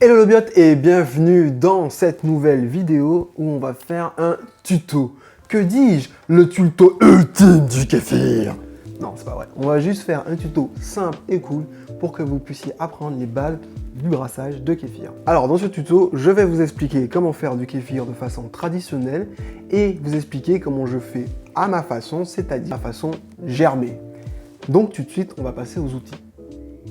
Hello le biote et bienvenue dans cette nouvelle vidéo où on va faire un tuto. Que dis-je? Le tuto ultime du kéfir. Non, c'est pas vrai. On va juste faire un tuto simple et cool pour que vous puissiez apprendre les bases du brassage de kéfir. Alors dans ce tuto, je vais vous expliquer comment faire du kéfir de façon traditionnelle et vous expliquer comment je fais à ma façon, c'est-à-dire ma façon germée. Donc tout de suite, on va passer aux outils.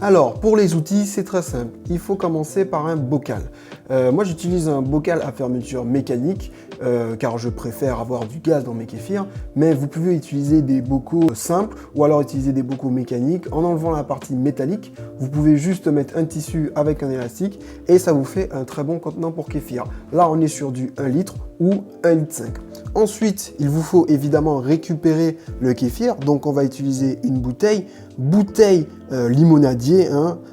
Alors, pour les outils, c'est très simple. Il faut commencer par un bocal. Moi, j'utilise un bocal à fermeture mécanique, car je préfère avoir du gaz dans mes kéfirs, mais vous pouvez utiliser des bocaux simples, ou alors utiliser des bocaux mécaniques. En enlevant la partie métallique, vous pouvez juste mettre un tissu avec un élastique, et ça vous fait un très bon contenant pour kéfir. Là, on est sur du 1 litre ou 1,5 litre. Ensuite, il vous faut évidemment récupérer le kéfir, donc on va utiliser une bouteille limonadier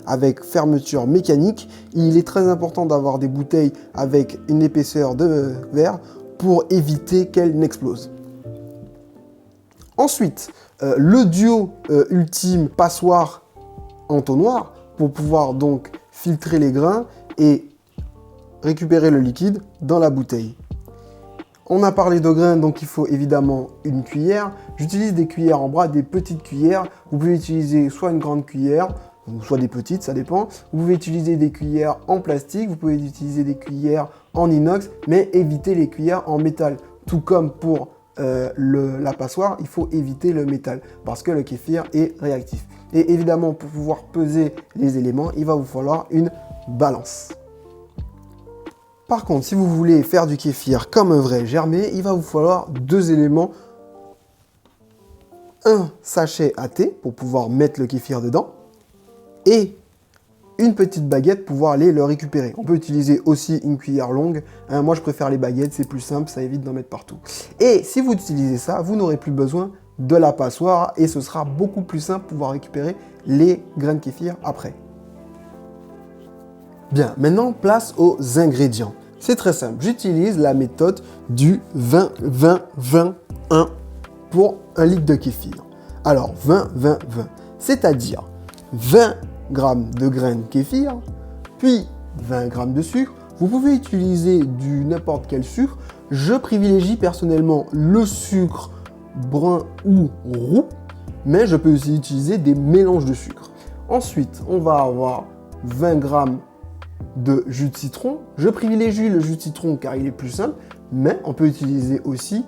avec fermeture mécanique. Il est très important d'avoir des bouteilles avec une épaisseur de verre pour éviter qu'elles n'explosent. Ensuite, le duo ultime passoire entonnoir pour pouvoir donc filtrer les grains et récupérer le liquide dans la bouteille. On a parlé de grains, donc il faut évidemment une cuillère. J'utilise des cuillères en bras, des petites cuillères. Vous pouvez utiliser soit une grande cuillère, soit des petites, ça dépend. Vous pouvez utiliser des cuillères en plastique, vous pouvez utiliser des cuillères en inox, mais évitez les cuillères en métal. Tout comme pour la passoire, il faut éviter le métal parce que le kéfir est réactif. Et évidemment, pour pouvoir peser les éléments, il va vous falloir une balance. Par contre, si vous voulez faire du kéfir comme un vrai germé, il va vous falloir deux éléments. Un sachet à thé pour pouvoir mettre le kéfir dedans et une petite baguette pour pouvoir aller le récupérer. On peut utiliser aussi une cuillère longue. Moi, je préfère les baguettes, c'est plus simple, ça évite d'en mettre partout. Et si vous utilisez ça, vous n'aurez plus besoin de la passoire et ce sera beaucoup plus simple pour pouvoir récupérer les grains de kéfir après. Bien, maintenant, place aux ingrédients. C'est très simple, j'utilise la méthode du 20-20-21 pour 1 litre de kéfir. Alors, 20-20-20, c'est-à-dire 20 g de grains de kéfir, puis 20 g de sucre. Vous pouvez utiliser du n'importe quel sucre. Je privilégie personnellement le sucre brun ou roux, mais je peux aussi utiliser des mélanges de sucre. Ensuite, on va avoir 20 g de jus de citron. Je privilégie le jus de citron car il est plus simple, mais on peut utiliser aussi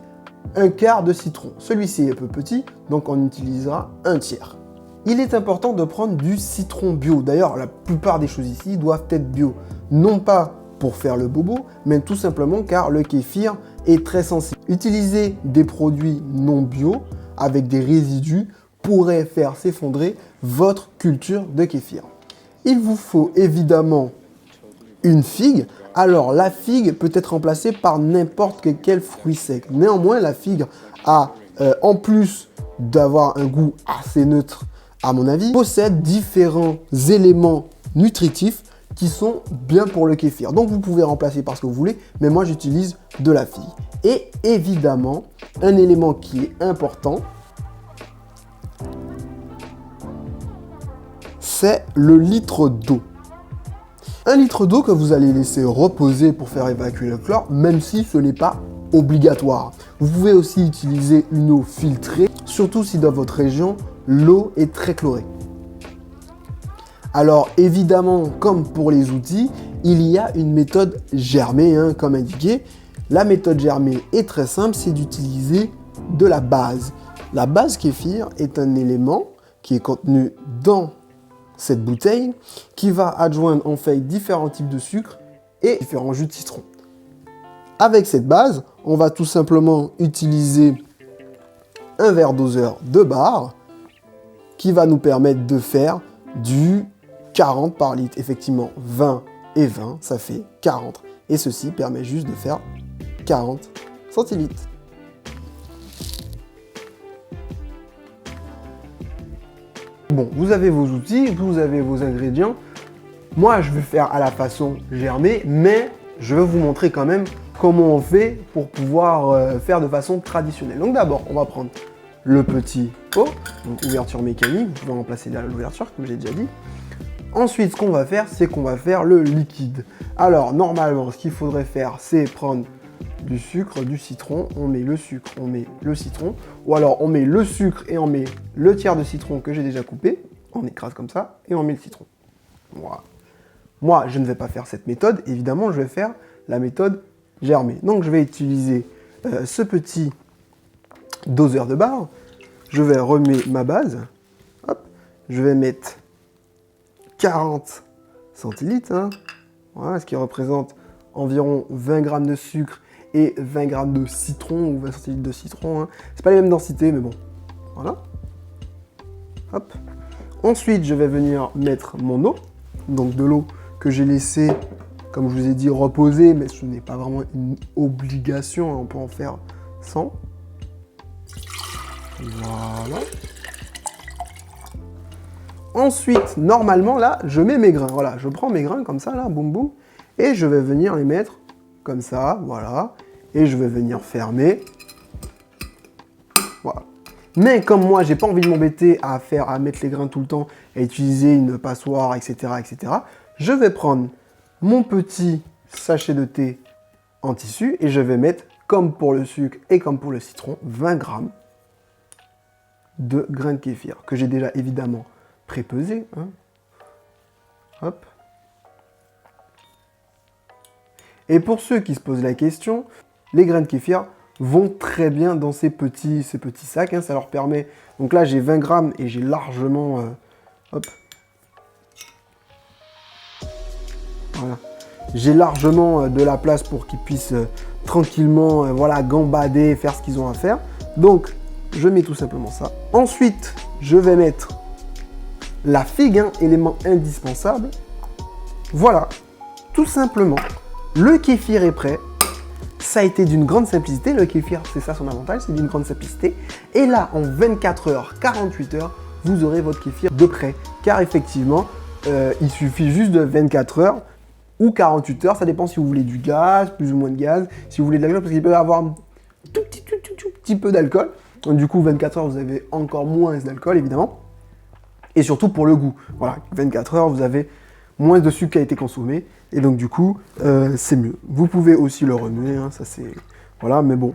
un quart de citron. Celui-ci est un peu petit, donc on utilisera un tiers. Il est important de prendre du citron bio. D'ailleurs, la plupart des choses ici doivent être bio. Non pas pour faire le bobo, mais tout simplement car le kéfir est très sensible. Utiliser des produits non bio avec des résidus pourrait faire s'effondrer votre culture de kéfir. Il vous faut évidemment une figue. Alors la figue peut être remplacée par n'importe quel fruit sec. Néanmoins, la figue a, en plus d'avoir un goût assez neutre à mon avis, possède différents éléments nutritifs qui sont bien pour le kéfir. Donc vous pouvez remplacer par ce que vous voulez, mais moi j'utilise de la figue. Et évidemment, un élément qui est important, c'est le litre d'eau. 1 litre d'eau que vous allez laisser reposer pour faire évacuer le chlore, même si ce n'est pas obligatoire. Vous pouvez aussi utiliser une eau filtrée, surtout si dans votre région, l'eau est très chlorée. Alors évidemment, comme pour les outils, il y a une méthode germée, comme indiqué. La méthode germée est très simple, c'est d'utiliser de la base. La base kéfir est un élément qui est contenu dans cette bouteille qui va adjoindre en fait différents types de sucre et différents jus de citron. Avec cette base, on va tout simplement utiliser un verre doseur de bar qui va nous permettre de faire du 40 par litre. Effectivement, 20 et 20, ça fait 40. Et ceci permet juste de faire 40 centilitres. Bon, vous avez vos outils, vous avez vos ingrédients. Moi, je vais faire à la façon germée, mais je vais vous montrer quand même comment on fait pour pouvoir faire de façon traditionnelle. Donc d'abord, on va prendre le petit pot, donc ouverture mécanique, vous pouvez remplacer l'ouverture comme j'ai déjà dit. Ensuite, ce qu'on va faire, c'est qu'on va faire le liquide. Alors, normalement, ce qu'il faudrait faire, c'est prendre du sucre, du citron, on met le sucre, on met le citron, ou alors on met le sucre et on met le tiers de citron que j'ai déjà coupé, on écrase comme ça, et on met le citron. Voilà. Moi, je ne vais pas faire cette méthode, évidemment, je vais faire la méthode germée. Donc, je vais utiliser ce petit doseur de barre, je vais remettre ma base, hop, je vais mettre 40 centilitres, hein, voilà, ce qui représente environ 20 g de sucre et 20 g de citron, ou 20 centilitres de citron, hein. C'est pas les mêmes densités, mais bon, voilà. Hop. Ensuite, je vais venir mettre mon eau, donc de l'eau que j'ai laissé, comme je vous ai dit, reposer, mais ce n'est pas vraiment une obligation, hein, on peut en faire sans. Voilà. Ensuite, normalement, là, je mets mes grains. Voilà, je prends mes grains comme ça, là, boum, boum, et je vais venir les mettre comme ça, voilà, et je vais venir fermer. Voilà. Mais comme moi, j'ai pas envie de m'embêter à mettre les grains tout le temps, et utiliser une passoire, etc., etc., je vais prendre mon petit sachet de thé en tissu, et je vais mettre, comme pour le sucre et comme pour le citron, 20 g de grains de kéfir, que j'ai déjà évidemment pré-pesé, hein. Hop. Et pour ceux qui se posent la question, les grains de kéfir vont très bien dans ces petits sacs, hein, ça leur permet... Donc là, j'ai 20 grammes et j'ai largement... hop. Voilà. J'ai largement de la place pour qu'ils puissent tranquillement voilà, gambader, faire ce qu'ils ont à faire. Donc, je mets tout simplement ça. Ensuite, je vais mettre la figue, hein, élément indispensable. Voilà, tout simplement. Le kéfir est prêt. Ça a été d'une grande simplicité. Le kéfir, c'est ça son avantage, c'est d'une grande simplicité. Et là, en 24 heures, 48 heures, vous aurez votre kéfir de prêt. Car effectivement, il suffit juste de 24 heures ou 48 heures. Ça dépend si vous voulez du gaz, plus ou moins de gaz. Si vous voulez de l'alcool, parce qu'il peut y avoir un tout petit peu d'alcool. Du coup, 24 heures, vous avez encore moins d'alcool, évidemment. Et surtout pour le goût. Voilà, 24 heures, vous avez moins de sucre qui a été consommé. Et donc, du coup, c'est mieux. Vous pouvez aussi le remuer, hein, ça c'est... Voilà, mais bon.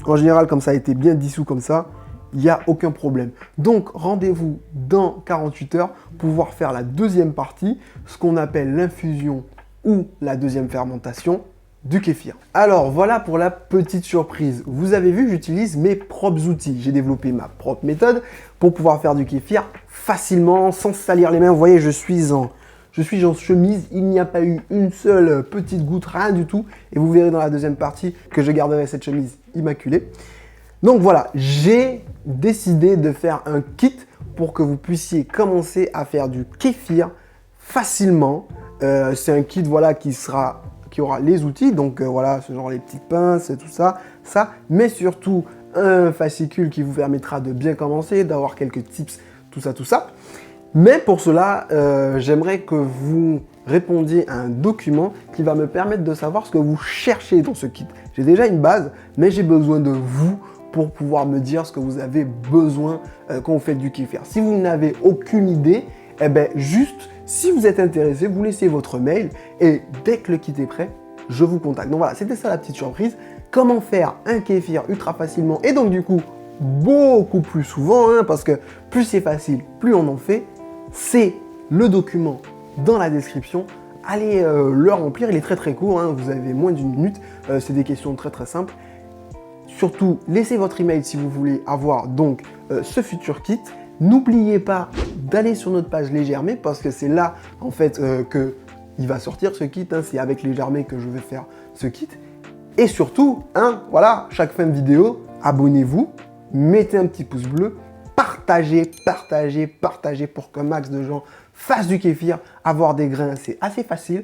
En général, comme ça a été bien dissous comme ça, il n'y a aucun problème. Donc, rendez-vous dans 48 heures pour pouvoir faire la deuxième partie, ce qu'on appelle l'infusion ou la deuxième fermentation du kéfir. Alors voilà pour la petite surprise. Vous avez vu, j'utilise mes propres outils. J'ai développé ma propre méthode pour pouvoir faire du kéfir facilement, sans salir les mains. Vous voyez, je suis en chemise. Il n'y a pas eu une seule petite goutte, rien du tout. Et vous verrez dans la deuxième partie que je garderai cette chemise immaculée. Donc voilà, j'ai décidé de faire un kit pour que vous puissiez commencer à faire du kéfir facilement. C'est un kit voilà, qui aura les outils, donc voilà, ce genre les petites pinces, tout ça, mais surtout un fascicule qui vous permettra de bien commencer, d'avoir quelques tips, tout ça. Mais pour cela, j'aimerais que vous répondiez à un document qui va me permettre de savoir ce que vous cherchez dans ce kit. J'ai déjà une base, mais j'ai besoin de vous pour pouvoir me dire ce que vous avez besoin quand vous faites du kéfir. Si vous n'avez aucune idée, eh ben juste, si vous êtes intéressé, vous laissez votre mail et dès que le kit est prêt, je vous contacte. Donc voilà, c'était ça la petite surprise. Comment faire un kéfir ultra facilement et donc du coup, beaucoup plus souvent, hein, parce que plus c'est facile, plus on en fait. C'est le document dans la description. Allez le remplir, il est très court, hein, vous avez moins d'une minute. C'est des questions très simples. Surtout, laissez votre email si vous voulez avoir donc ce futur kit. N'oubliez pas d'aller sur notre page Les Germés parce que c'est là en fait que il va sortir ce kit. Hein, c'est avec Les Germés que je vais faire ce kit. Et surtout, hein, voilà, chaque fin de vidéo, abonnez-vous, mettez un petit pouce bleu, partagez pour qu'un max de gens fassent du kéfir. Avoir des grains, c'est assez facile.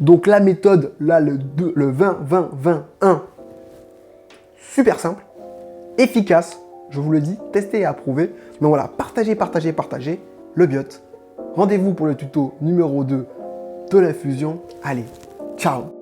Donc la méthode, là, le 20-20-20-1, super simple, efficace. Je vous le dis, testez et approuvez. Donc voilà, partagez le biot. Rendez-vous pour le tuto numéro 2 de l'infusion. Allez, ciao!